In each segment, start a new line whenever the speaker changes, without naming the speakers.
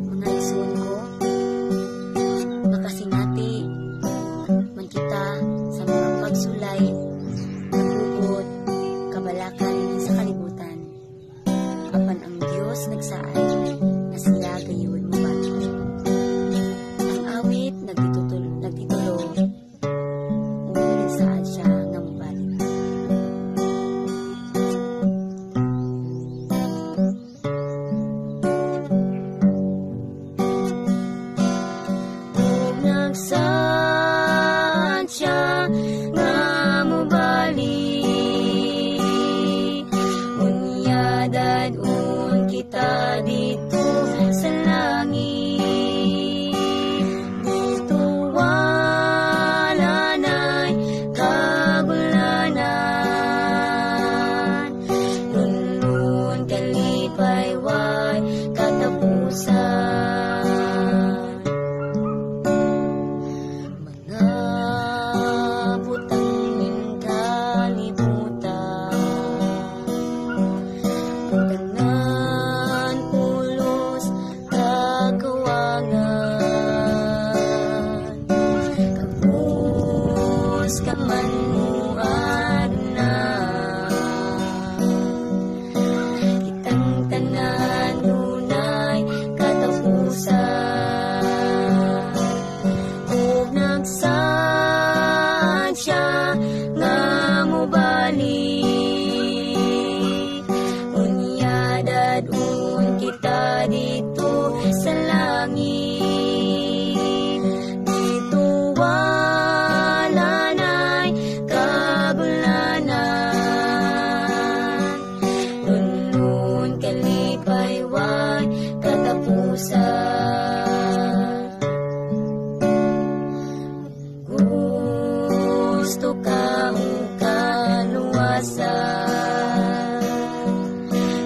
Mga igsoon ko, makasinati man kita sa mga pagsulay, nagugod, kabalakan sa kalibutan. Apan ang Diyos nagsaad na siya gayon mabati. Ang awit nagtitulo, nagsaad siya nga mabati. Nagsaad siya nga mabali, dadun kita dito sa langit. Dito wala na'y kagulanan, lunlun kalipay-way katapusan. Mga butang ng kalibutan, pagkanan pulos kagawangan, kapos ka man mo Adonai, kitang tanan dunay katapusan. Ug nagsaad siya nga mobalik, dadun kita dito sa langit. Dito wala na'y kagulanan, lunlun kalipay-way katapusan. Gusto ka mo kaluwasan,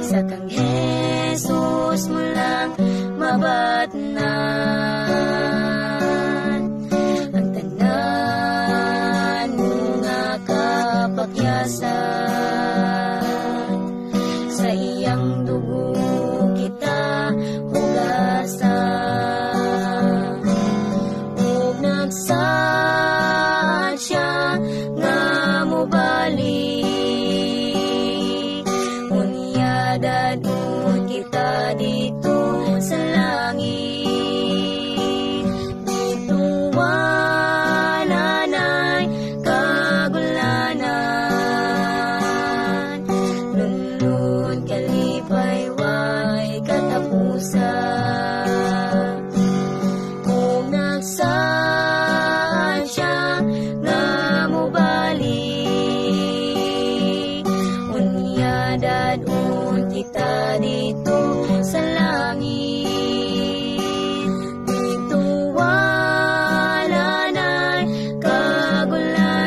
sa kang Jesus mo lang mabatnan. Ang tanan mo nga kapakyasan, sa iyang dugo kita hugasan. Ug nagsaad siya nga mobalik, dadun kita dito sa langit. Dito wala na'y kagulanan, lunlun kalipay-way katapusan. Kung nagsaad siya nga mobalik, dadun kita dito sa langit. Dito wala na'y kagulanan,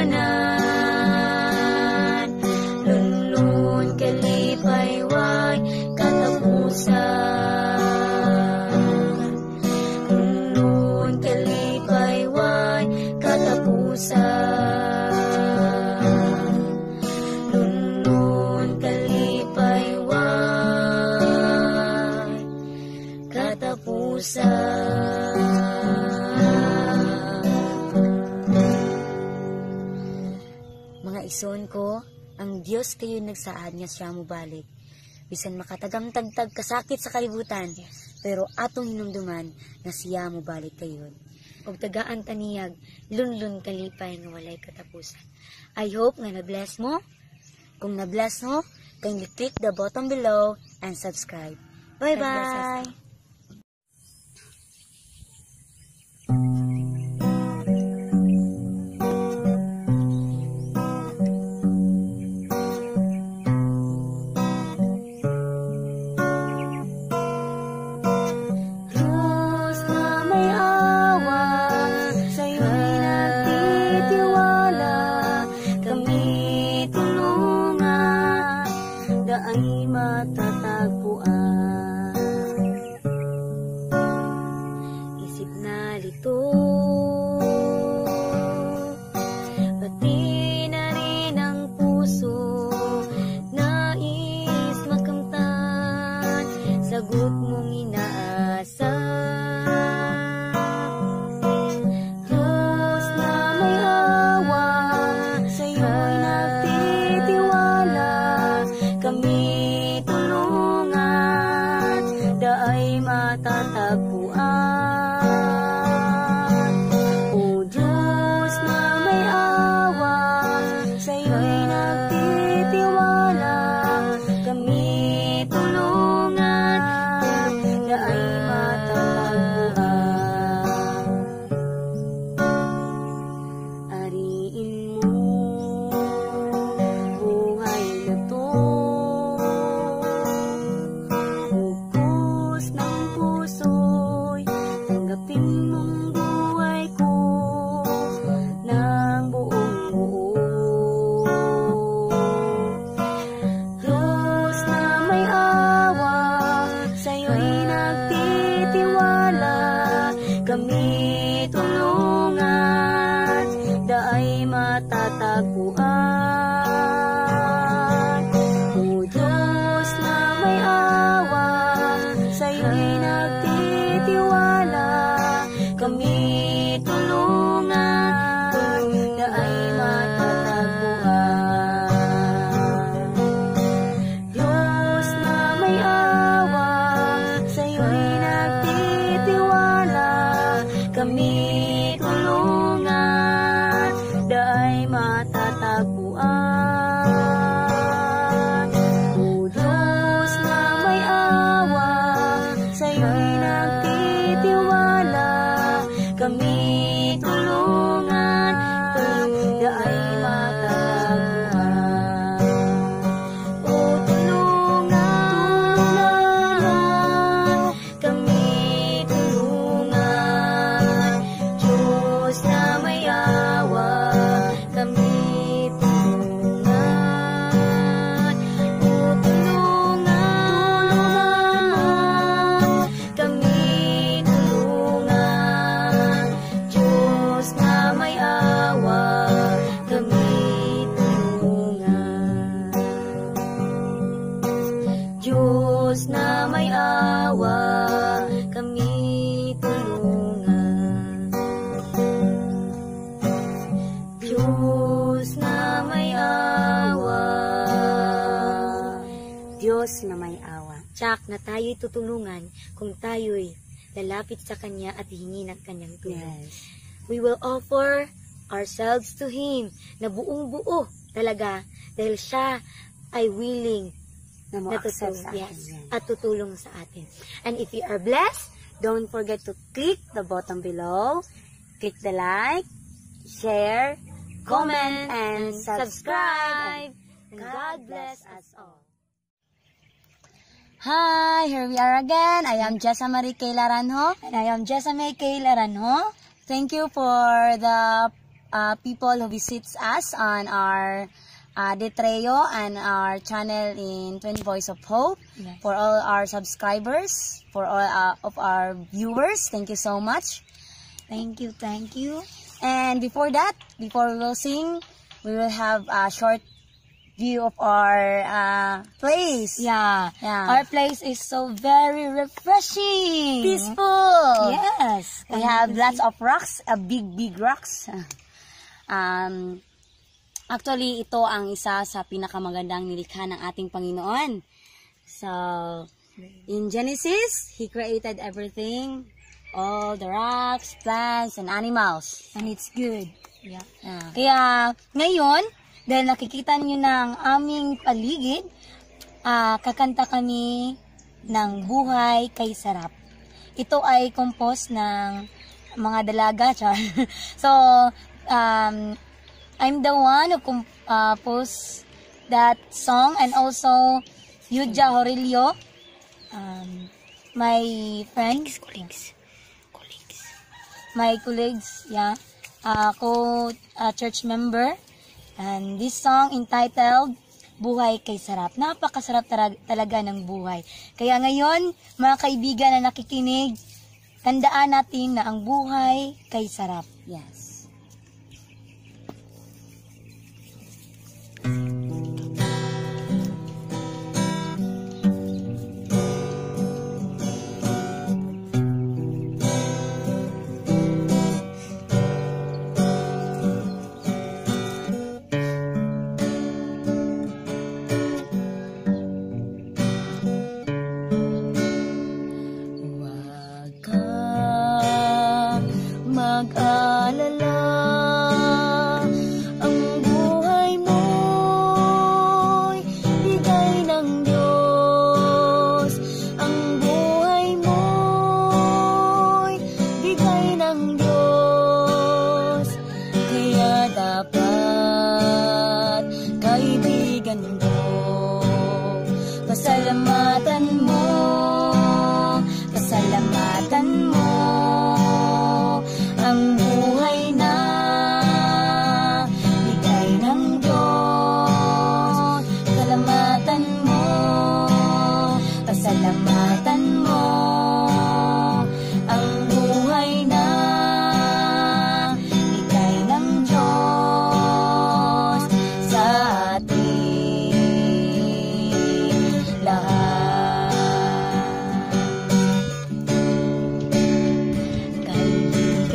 lunlun kalipay-way katapusan. Lunlun kalipay-way katapusan. Lunlun kalipay-way katapusan. Mga igsoon ko, ang Diyos kayo nagsaad nga siya mobalik. Bisan makatagang-tagtag kasakit sa kalibutan, pero atong hinumduman na siya mobalik kayo. Og tagaan taniyag, lunlun kalipay nga walay katapusan. I hope nga na-bless mo. Kung na-bless mo, kindly click the button below and subscribe. Bye-bye! Pati na rin ang puso na kami tulungan, daay matatagpuan. O Diyos na may awa, sa'yo'y nagtitiwala, kami tulungan, daay matatagpuan. Diyos na may awa, sa'yo'y nagtitiwala, kami tulungan, daay matatagpuan. O Diyos na may awa, sa'yo'y nagtitiwala, kami tulungan, daay matatagpuan. O tulungan, kami tulungan, Diyos na may awa, kami tulungan. O tulungan, kami tulungan, Diyos na may awa, kami tulungan. Diyos na may awa, kami tulungan. Diyos na may awa. Diyos na may awa. Tsak na tayo'y tutulungan kung tayo'y lalapit sa Kanya at hingi ng Kanyang tulong.
Yes.
We will offer ourselves to Him na buong buo talaga dahil siya ay willing
Na
na
mo-accept
tutulong,
sa akin.
yes,
Yan.
at tutulong sa atin. And if you are blessed, don't forget to click the button below, click the like, share, comment, and subscribe. And God bless us all.
Hi, here we are again. I am Jessa Marie K. Laranjo.
And I am Jessamay K. Laranjo.
Thank you for the people who visits us on our Detreo and our channel in Twin Voice of Hope.
Yes.
For all our subscribers, for all of our viewers, thank you so much.
Thank you, thank you.
And before that, before we will sing, we will have a short view of our place.
Yeah.
Yeah.
Our place is so very refreshing.
Peaceful.
Yes.
We have lots of rocks, big rocks. Actually, ito ang isa sa pinakamagandang nilikha ng ating Panginoon. So, in Genesis, He created everything, all the rocks, plants, and animals.
And it's good. Yeah.
Yeah.
Kaya ngayon, dahil nakikita niyo ng aming paligid, kakanta kami ng Buhay Kay Sarap. Ito ay compose ng mga dalaga. So, I'm the one who composed that song, and also Yuja Horilio, my friends, colleagues, my colleagues, yeah, church member, and this song entitled Buhay Kay Sarap. Napakasarap talaga ng buhay. Kaya ngayon, mga kaibigan na nakikinig, tandaan natin na ang buhay kay sarap.
Yes.
Mag-alala,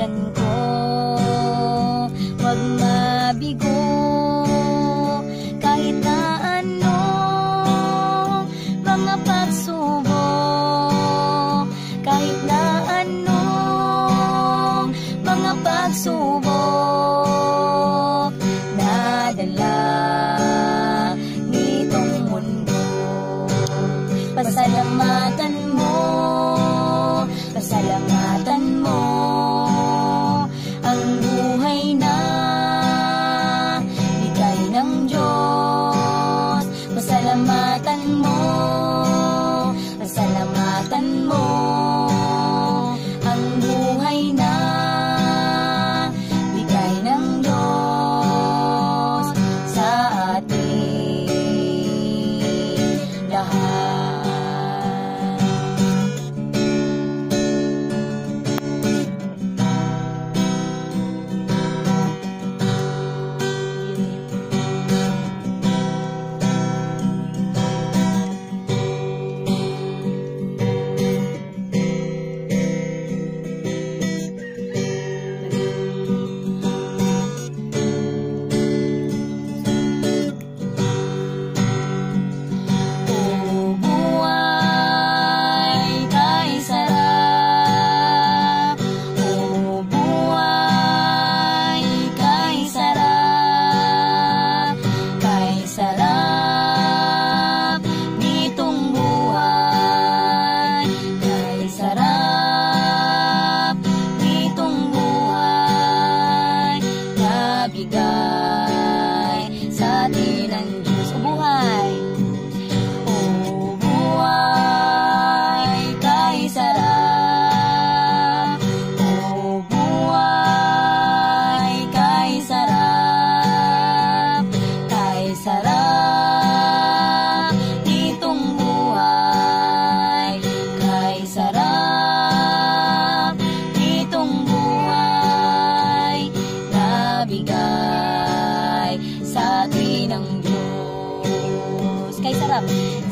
Tuigan ko, wag mabigo, kahit na ano mga pagsubok, kahit na ano mga pagsubok na dala nitong mundo. Pasalamatan mo, pasalamatan mo ang buhay na bigay ng Diyos. Pasalamatan mo, pasalamatan mo ang buhay na bigay ng Diyos sa ating lahat.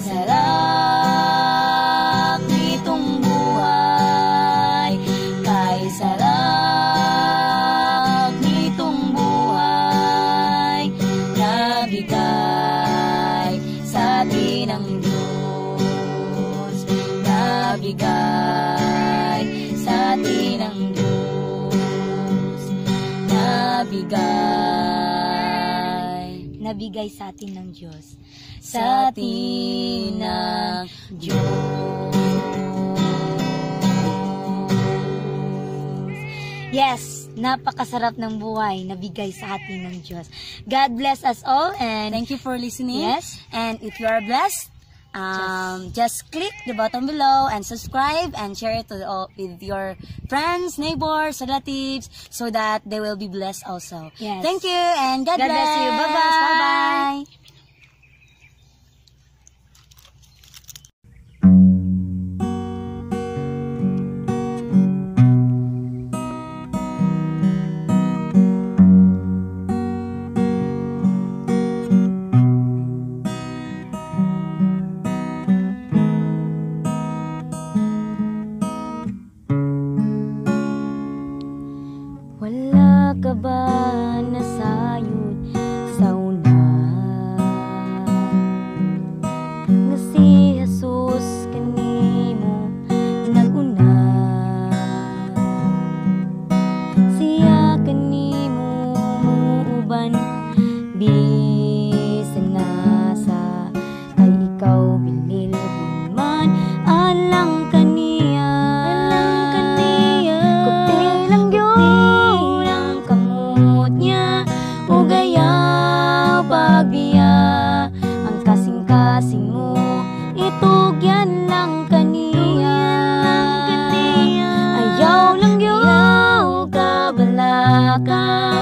Sarap nitong buhay, kay sarap nitong buhay na bigay sa atin ng Diyos, na bigay sa atin ng Diyos, nabigay sa atin ng Diyos, sa atin ng Diyos. Yes, napakasarap ng buhay na bigay sa atin ng Diyos. God bless us all, and
Thank you for listening.
yes, and if you are blessed, just click the button below and subscribe and share it with your friends, neighbors, relatives, so that they will be blessed also.
Yes.
Thank you, and God bless you.
Bye-bye.
Bye-bye. Wala ka ba nasayod sa una? Nga si Jesus kanimo naguna, siya kanimo muuban bisan nasa kay ikaw bililhon man alang kaniya, kupilang yun ang kamot niya o gayaw pagbiya ang kasing-kasing mo itugyan lang kaniya, ayaw lang yaw kabalaka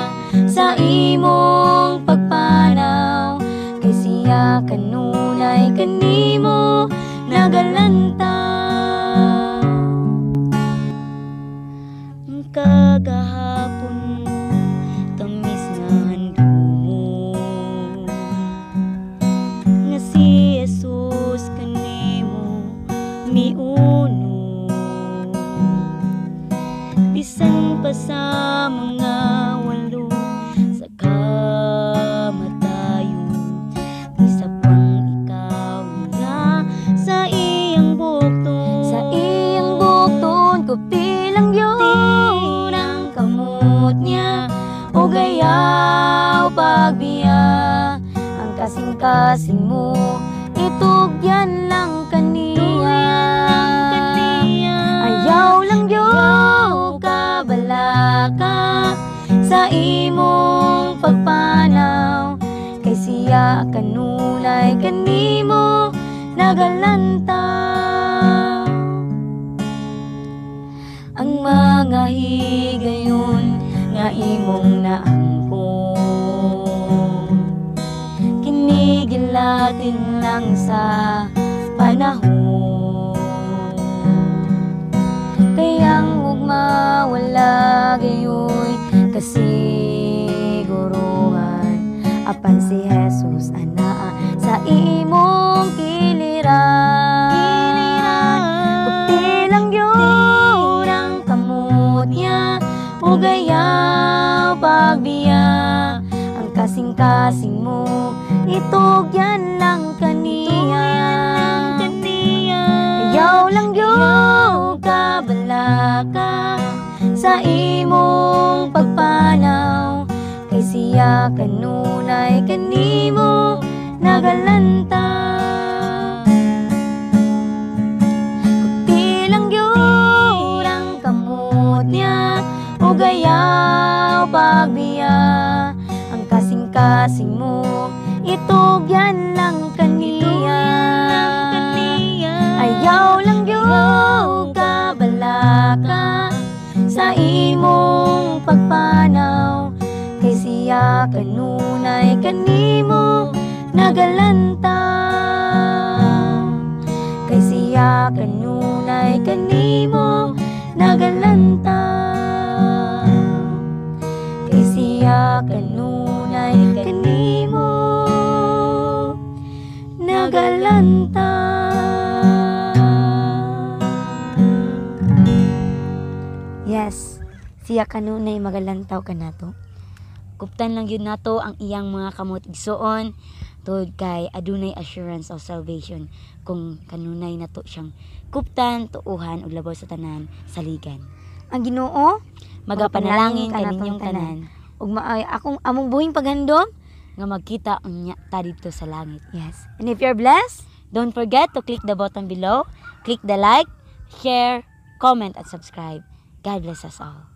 sa imong pagpanaw kay siya kanunay kanimo nagalanta. Kagahapon mo tamis nga handumo nga si Jesus kanimo miuno bisan pa
sa mga walo sa kamatayon. Isa pang ikaw niya sa iyang bukton. Sa iyang bukton ko pilang yun ang kamot niya o gayaw pagbiya. Ang kasing-kasing mo itugyan lang kaniya. Ayaw lang yung kabalaka sa imong pagpanaw, kay siya kanunay kanimo nagalantaw. Ang mga higayon nga imong naangkon, kinigilatin lang sa panahon. Kayang huwag mawala gayoy kasiguruhan, apan si Jesus anaa sa imong kiliran. Kupilang yun ang kamot niya o gayaw pagbiya. Ang kasing-kasing mo itugyan lang kaniya. Ayaw lang yung kabalaka sa imong pagpanaw, kay siya kanunay kanimo nagalantaw. Kupilang yun ang kamot niya o gayaw pagbiya. Ang kasing-kasing mo itugyan lang kaniya. Ayaw lang yung kabalaka sa imong pagpanaw, kay siya kanunay kanimo nagalantaw. Kay siya kanunay kanimo nagalantaw. Kay siya kanunay kanimo nagalantaw. Yes, siya kanunay magalantaw ka nato. Kuptan lang yun nato ang iyang mga kamot igsuon tod kay adunay assurance of salvation kung kanunay nato siyang kuptan, tuuhan ug labaw sa tanan saligan. Ang Ginoo magapanalangin kaninyong tanan ug maay akong among buhing paghandom nga magkita unya ta didto sa langit. Yes. And if you're blessed, don't forget to click the button below, click the like, share, comment at subscribe. God bless us all.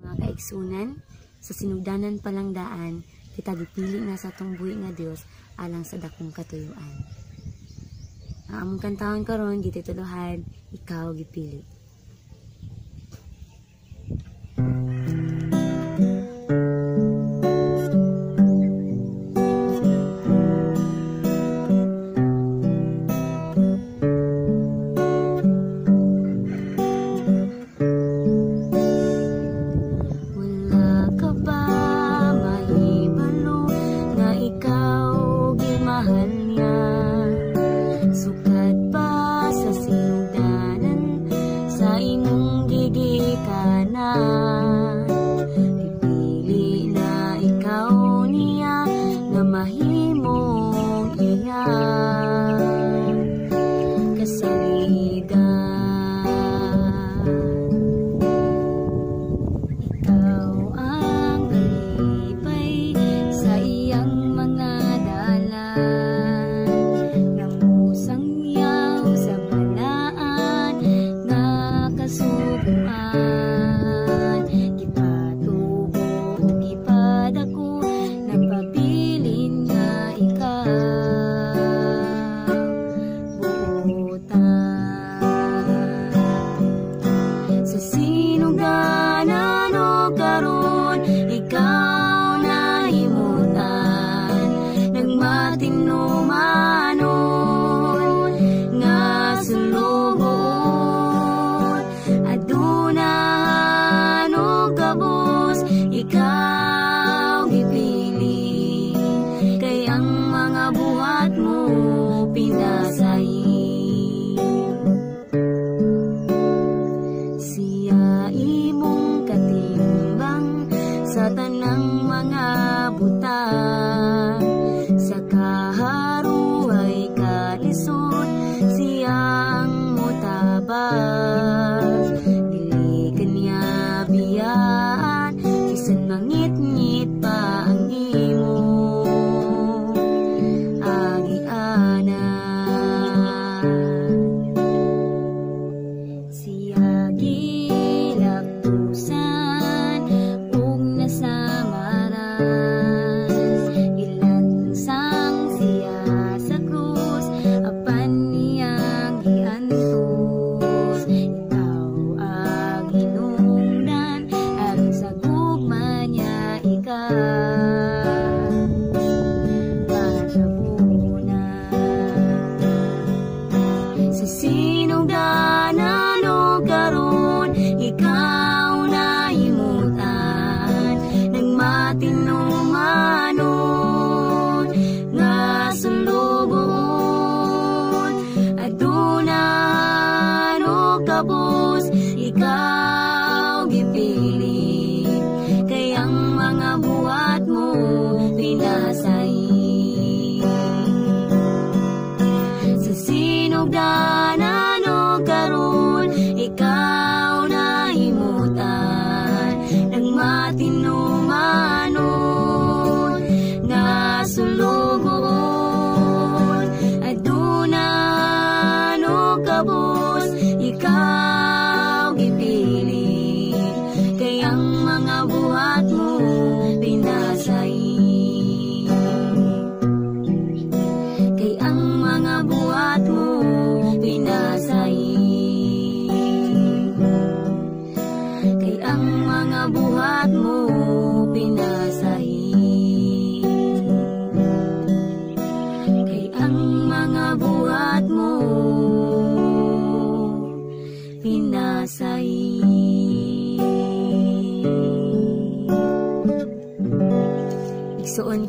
Mga kaigsunan, sa sinugdanan palang daan, kita gipili na sa atong buhi nga Dios alang sa dakong katuyuan. Ang among kantahon karon gitituluhan, ikaw gipili. Gipatubo, gipadako, nagpabilin nga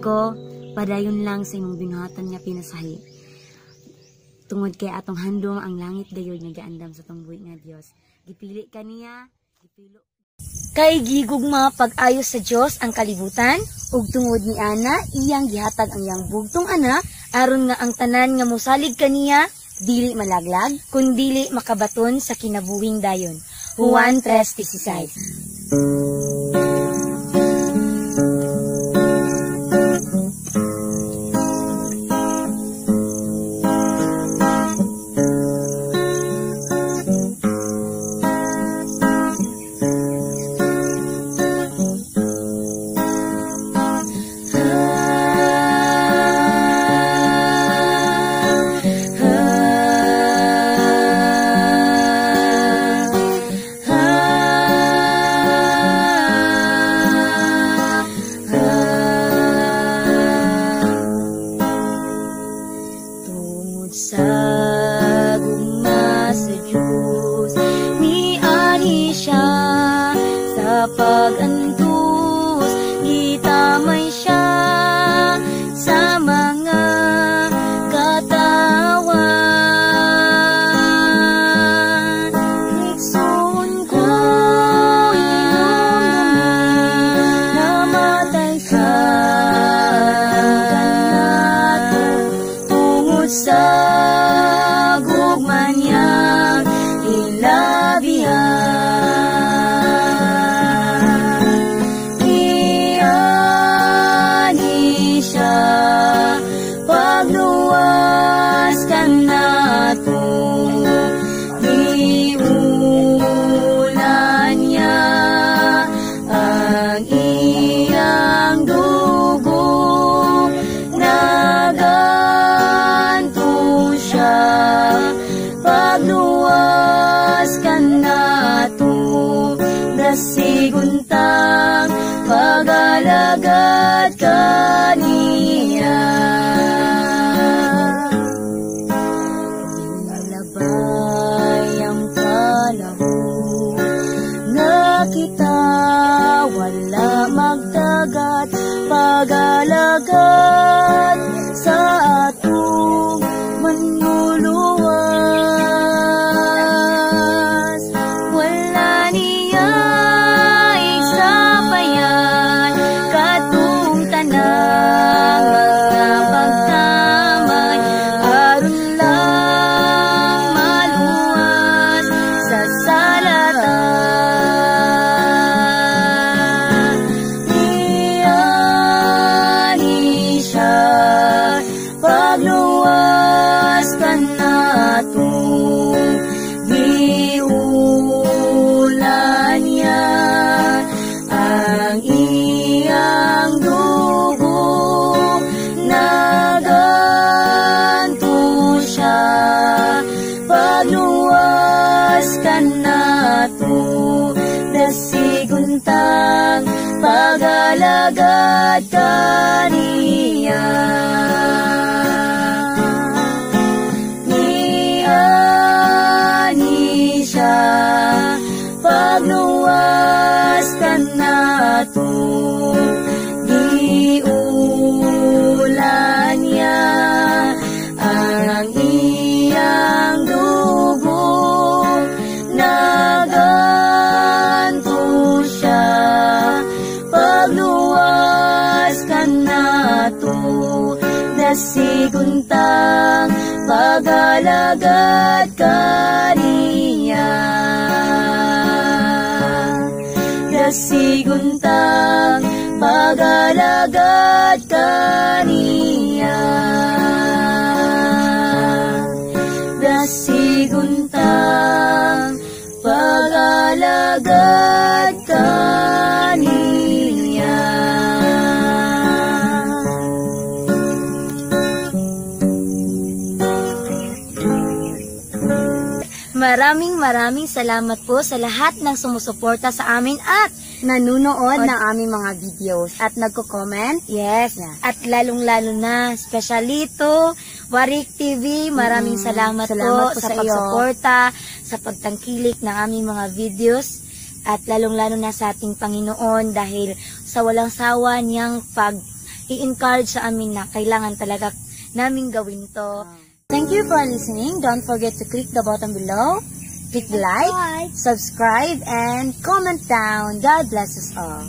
ko, padayon lang sa imong binuhatan nga pinasahi. Tungod kay atong handom ang langit dayon nga gaandam sa tong buhi nga Dios. Gipili ka niya, gipilo. Kay gigugma pag-ayos sa Dios ang kalibutan, ug tungod ni ana iyang gihatag ang iyang bugtong anak aron nga ang tanan nga mosalig kaniya dili malaglag kundi makabaton sa kinabuhing dayon. Juan 3:16. Sa gugma sa Diyos, ni-ani siya sa pag-antos, itamay siya sa mga katawan. Ikson ko iyong namatay ka, tungod sa gugma niyang ilabihan. Iani siya pagluwas ka nato, iulan niya ang iyang dugo, naganto siya pagluwas ka nato, dasiguntang pag-alagad kaniya. Labay ang panahon nga kita wala magdagat, pag-alagad sa atong manluluwas. Wala niya isabayan katong tanang pagtamay, aron lang maluwas sa salatan. Iani siya pagluwas ka nato, giulan niya ang iyang dugo, naganto siya pagluwas ka nato, dasiguntang pag-alagad kaniya. Ni-ani siya pagluwas ka nato, giulan niya ang iyang dugo, naganto siya pagluwas ka nato, dasiguntang pag-alagad kaniya. Dasiguntang pag-alagad kaniya. Dasiguntang pag-alagad kaniya. Maraming salamat po sa lahat ng sumusuporta sa amin at nanunood ng aming mga videos at nagko-comment. Yes. At lalong-lalo na, especially to Warik TV, maraming salamat po sa pagsuporta, sa pagtangkilik ng aming mga videos, at lalong-lalo na sa ating Panginoon dahil sa walang sawa niyang i-encourage sa amin na kailangan talaga namin gawin to. Thank you for listening. Don't forget to click the button below, click the like, subscribe, and comment down. God bless us all.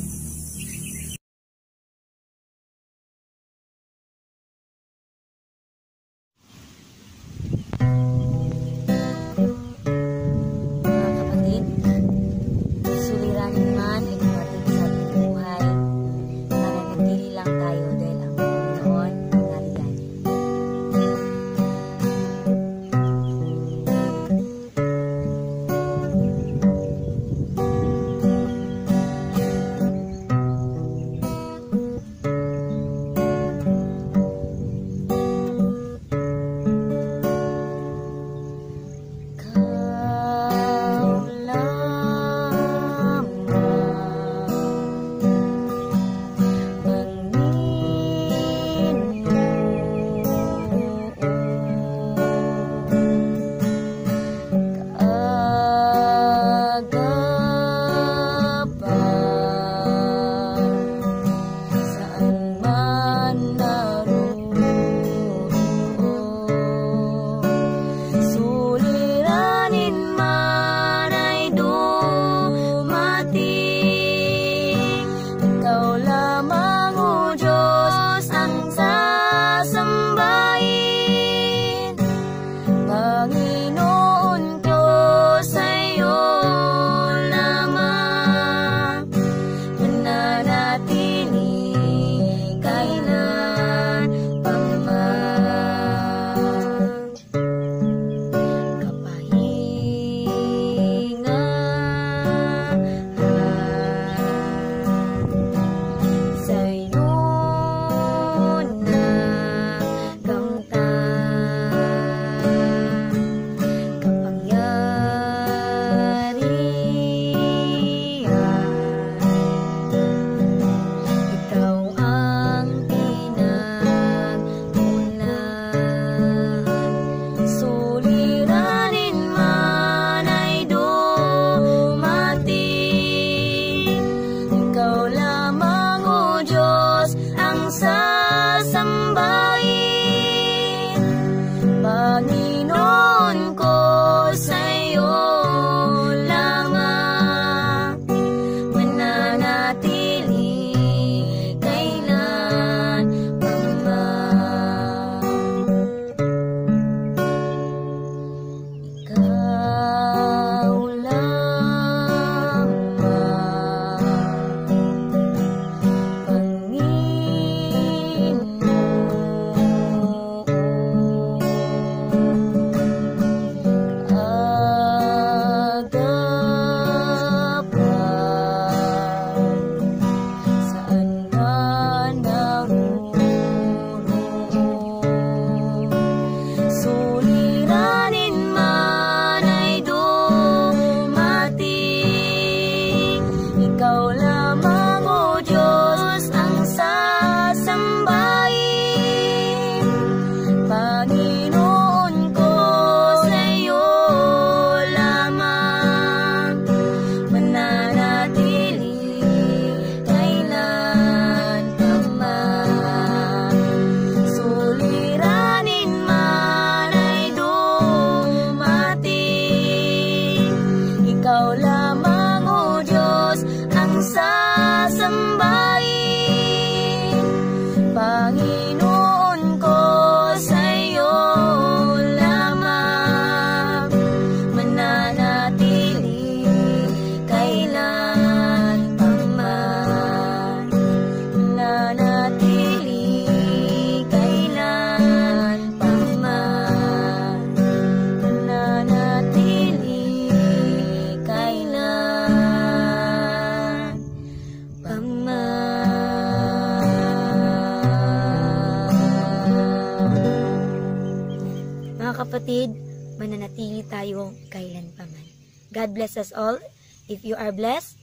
kapatid, mananatili tayo kailanpaman. God bless us all. If you are blessed,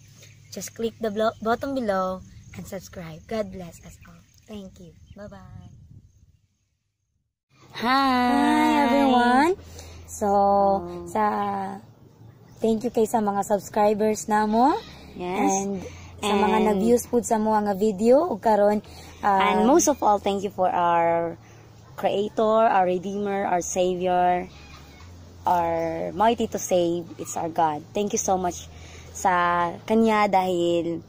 just click the button below and subscribe. God bless us all. Thank you. Bye-bye.
Hi everyone. So, thank you kay sa mga subscribers namo.
Yes.
And sa mga nag-views po sa mga video ug karon And most of all, thank you for our Creator, our Redeemer, our Savior, our mighty to save. It's our God. Thank you so much sa Kanya dahil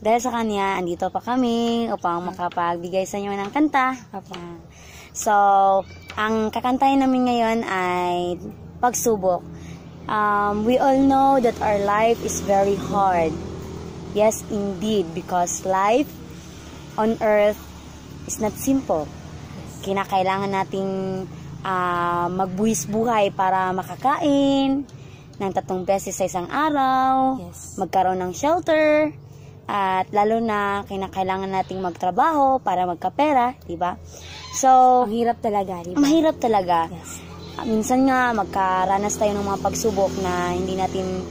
sa Kanya, andito pa kami upang makapagbigay sa inyo ng kanta. So, ang kakantahin namin ngayon ay Pagsubok. We all know that our life is very hard. Yes, indeed, because life on earth is not simple. Kinakailangan nating magbuwis buhay para makakain ng 3 beses sa isang araw, magkaroon ng shelter, at lalo na kinakailangan nating magtrabaho para magkapera, diba? So,
Ang hirap talaga, diba?
mahirap talaga.
Yes.
Minsan nga, magkaranas tayo ng mga pagsubok na hindi natin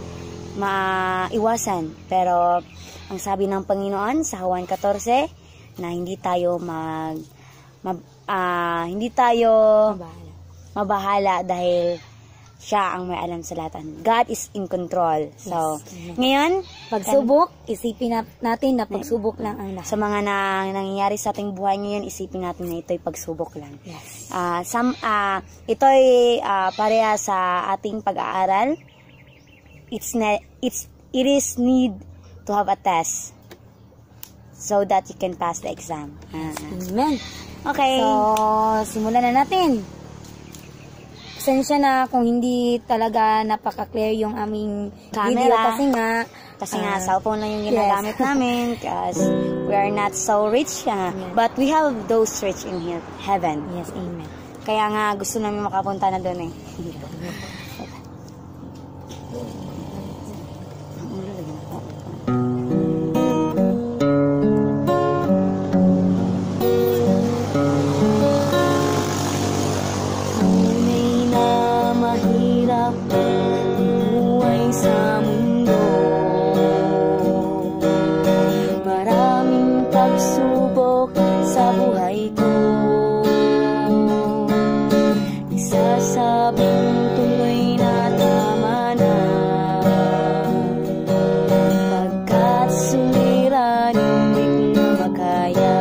maiwasan. Pero, ang sabi ng Panginoon sa Juan 14, na hindi tayo mabahala dahil siya ang may alam sa lahat. God is in control. So, ngayon,
Pagsubok, isipin natin na pagsubok lang ang lahat.
sa mga nangyayari sa ating buhay ngayon, isipin natin na ito'y pagsubok lang.
Yes.
Ito'y pareha sa ating pag-aaral. It is need to have a test so that you can pass the exam.
Amen.
Okay.
So, simulan na natin. Pasensya na kung hindi talaga napaka-clear yung aming video
Camera.
kasi nga
Cellphone lang yung ginagamit namin because we are not so rich. But we have those rich in heaven.
yes, amen.
Kaya nga gusto namin makapunta na doon eh. Tunay na mahirap buhay sa mundo. Maraming pagsubok sa buhay ko. Nagsasabing tuloy na tama na, pagkat suliran hindi ko na makaya.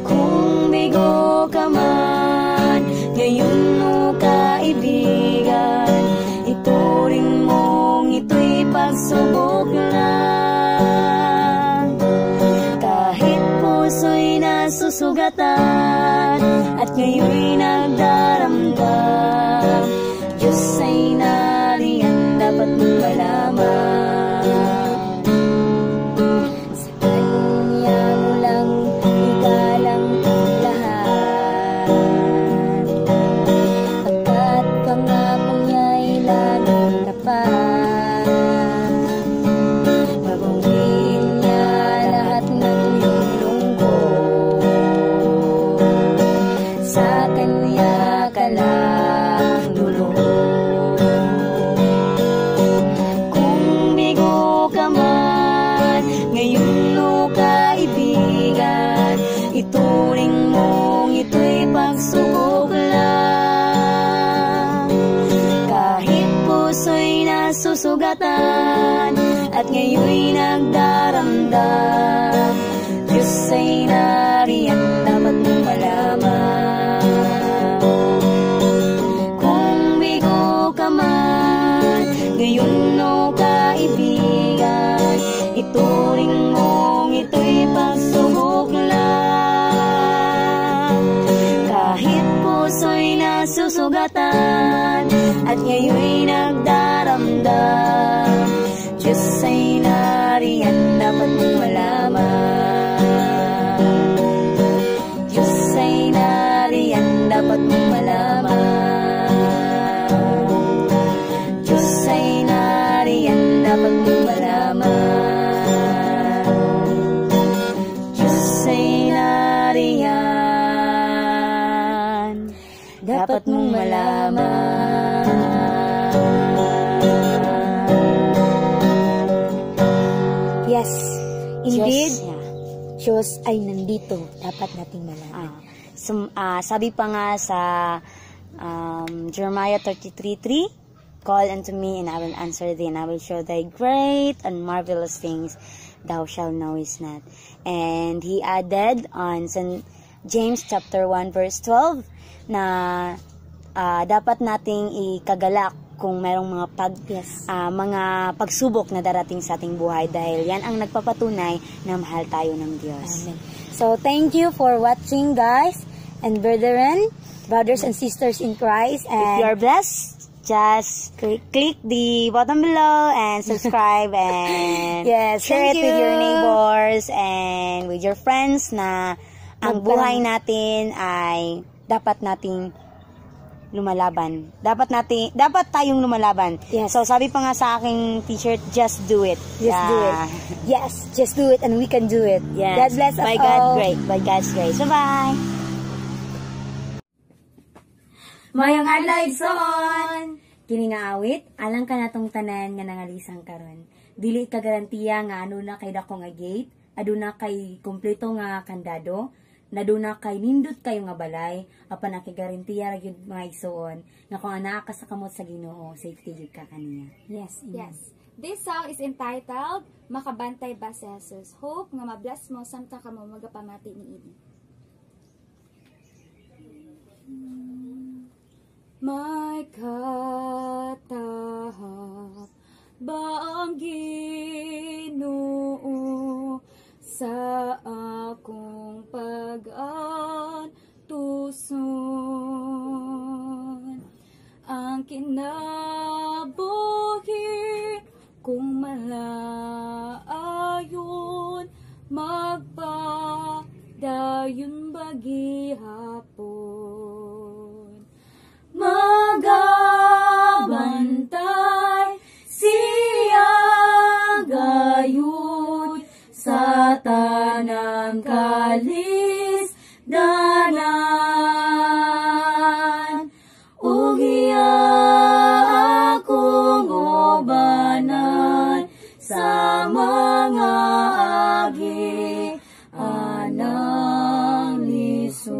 Kung bigo ka man ngayon mo kaibigan, ituring mong ito'y pagsubok lang. Kahit puso'y nasusugatan at ngayon'y nagdaramdam, Diyos ay nariyan, dapat mong malaman. Sa Kanya mo lang igalang lahat, pagkat pangako niya'y laging tapat. Babawiin niya lahat ng iyong lungkot, sa Kanya ka lang lulubog. Kung bigo ka man ngayon mo kaibigan, ituring mong ito'y pagsubok lang. Kahit puso'y nasusugatan at ngayon'y nagdaramdam, Diyos ay nariyan, dapat mong malaman. Kung bigo ka man ngayon mo kaibigan, ituring mong ito'y pagsubok lang. Kahit puso'y nasusugatan at ngayon'y nagdaramdam, Diyos ay nariyan, dapat mong malaman. Diyos ay nariyan, dapat mong malaman. Diyos ay nariyan, dapat mong malaman. Diyos ay nariyan, dapat mong malaman.
Yes, indeed,
Diyos,
Diyos ay nandito. Dapat nating malaman.
Sabi pa nga sa Jeremiah 33:3, call unto me and I will answer thee and I will show thy great and marvelous things thou shalt know is not. And he added on St. James chapter 1 verse 12 na dapat nating ikagalak kung merong mga pagsubok na darating sa ating buhay dahil yan ang nagpapatunay na mahal tayo ng Diyos.
Amen.
So thank you for watching, guys and brethren, brothers and sisters in Christ. And if you are blessed, just click the button below and subscribe and share it with your neighbors and with your friends na ang buhay natin ay dapat nating lumalaban. Dapat tayong lumalaban.
Yes.
So sabi pa nga sa aking t-shirt, just do it.
Just do it. Yes, just do it and we can do it.
Yes.
God bless us all.
By God's grace. Bye-bye.
Mayang adlaw igsoon. Kini nga awit, alang ka natong tanan nga nangalisang karon. Dili ka garantiya nga ano na kay dako nga gate, aduna kay kompleto nga kandado, naduna kay nindot kayo nga balay, apan nakigarantiya ra gyud mga igsoon nga kung anaa ka sa kamot sa Ginoo, safety gyud ka kaniya.
Yes.
Yes. This song is entitled Makabantay Ba si Jesus. Hope nga mabless mo samtang ka mo magapamati ni Idi. May katahap ba ang Ginoo sa akong pag-antuson? Ang kinabuhi kung malaayon magpadayon bagihapon. Magabantay siya gayud sa tanang kalis danan ugiya akong ubanan sa mga agi anang lison.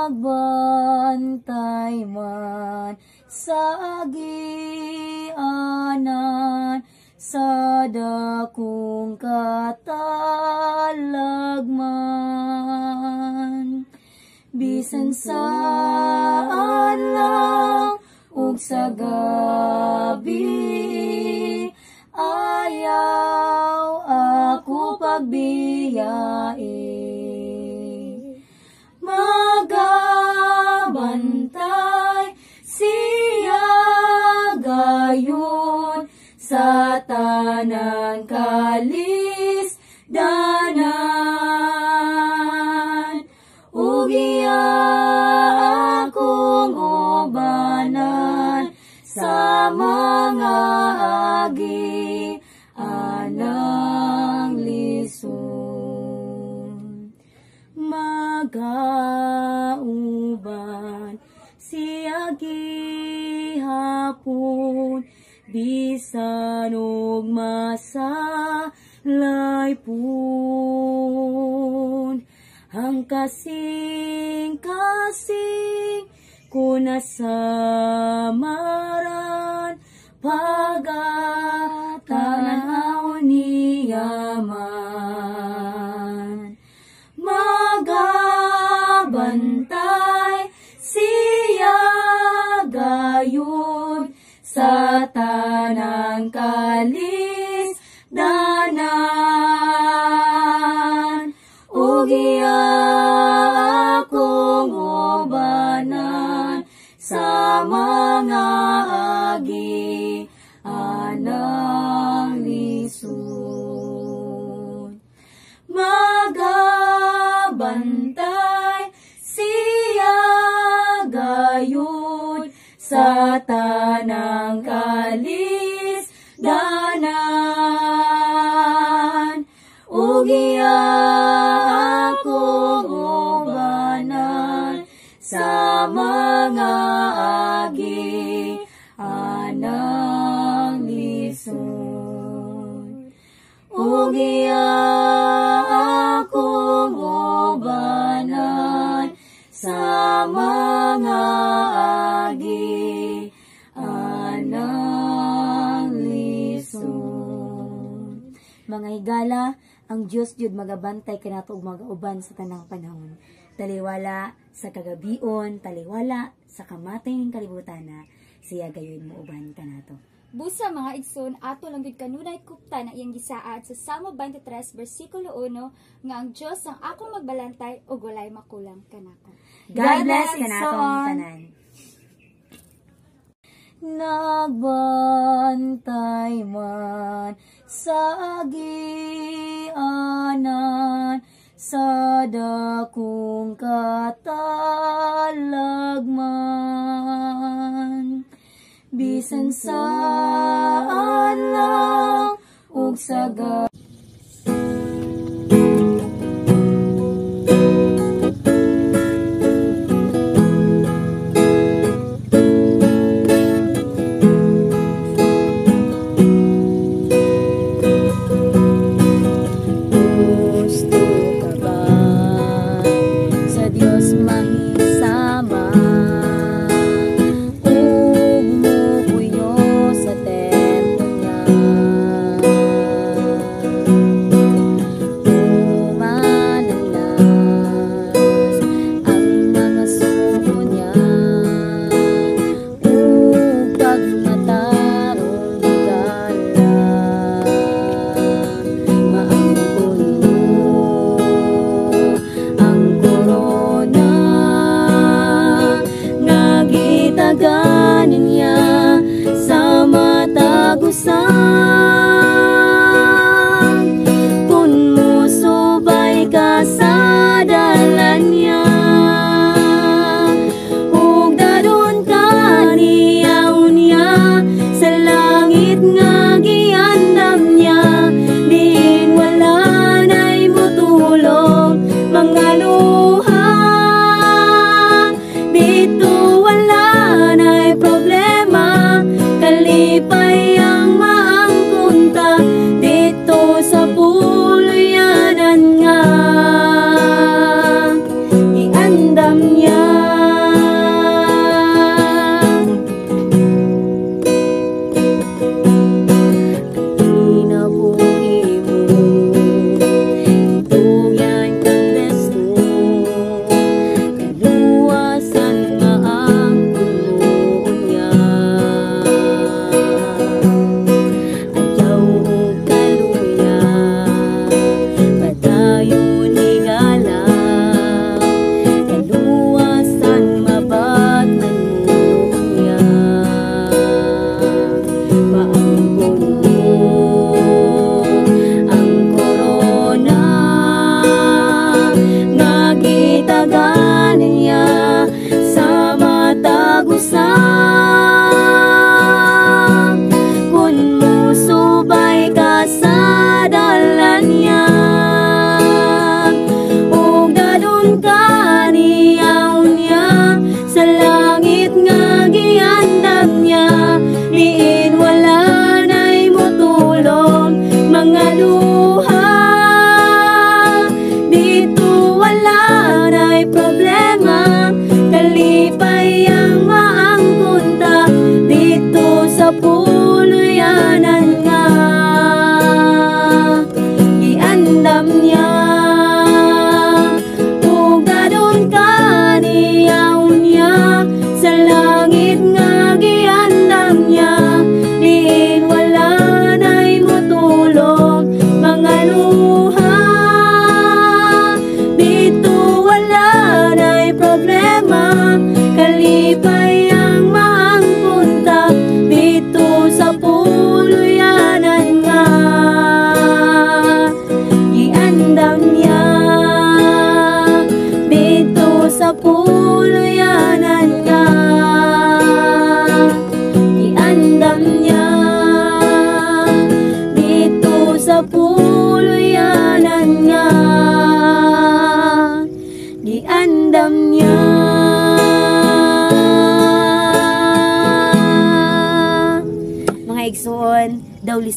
Nagbantay man sa agianan sa dakong katalagman. Bisan saan lang ug sa gabi ayaw ako pagbiyai. Magabantay siya gayon sa tanang kalis danan ugiya akong ubanan sa mga agi anang lison. Magauban siya gihapon bisan og masalay pun. Ang kasing-kasing ko nasamaran pagkatanaw niya man. Magabantay siya gayon sa tanang kalis danan ugiya akong ubanan sa mga agi anang lison. Magabantay siya gayon sa tanang kalis danan ugiya akong ubanan sa mga agi anang lison. Ugiya akong ubanan sa mga agi anang lison.
ang Dios jud magabantay kanato ug magauban sa tanang panahon. Taliwala sa kagabion, taliwala sa kamatay ning kalibutana, siya gayon mo uban kanato.
Busa mga igsoon, ato lang gid kanunay kupta na iyang gisaad sa Salmo 23 bersikulo 1 nga ang Dios ang akong magbalantay ug walay makulang kanako.
God bless kanatong tanan. Nagbantay man sa agianan sa dakong katalagman, bisan saan lang ug sa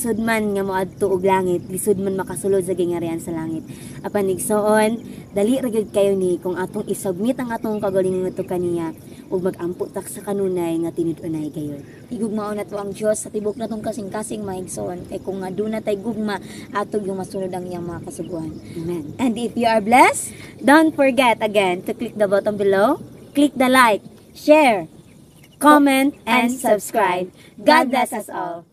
lisod man nga moadto og langit, lisod man makasulod sa gingarian sa langit. Apan igsoon, dali ra gyud kayo ni kung atong isubmit ang atong kagalingon ngadto kaniya ug mag-ampo tak sa kanunay nga tinud-unay gayon.
Igugmaon na to ang Dios sa tibok na tong kasing-kasing mga igsoon. Kay kung nga doon na tay gugma, atog yung masunod ang iyang mga kasuguhan.
Amen. And if you are blessed, don't forget again to click the button below, click the like, share, comment, and subscribe. God bless us all.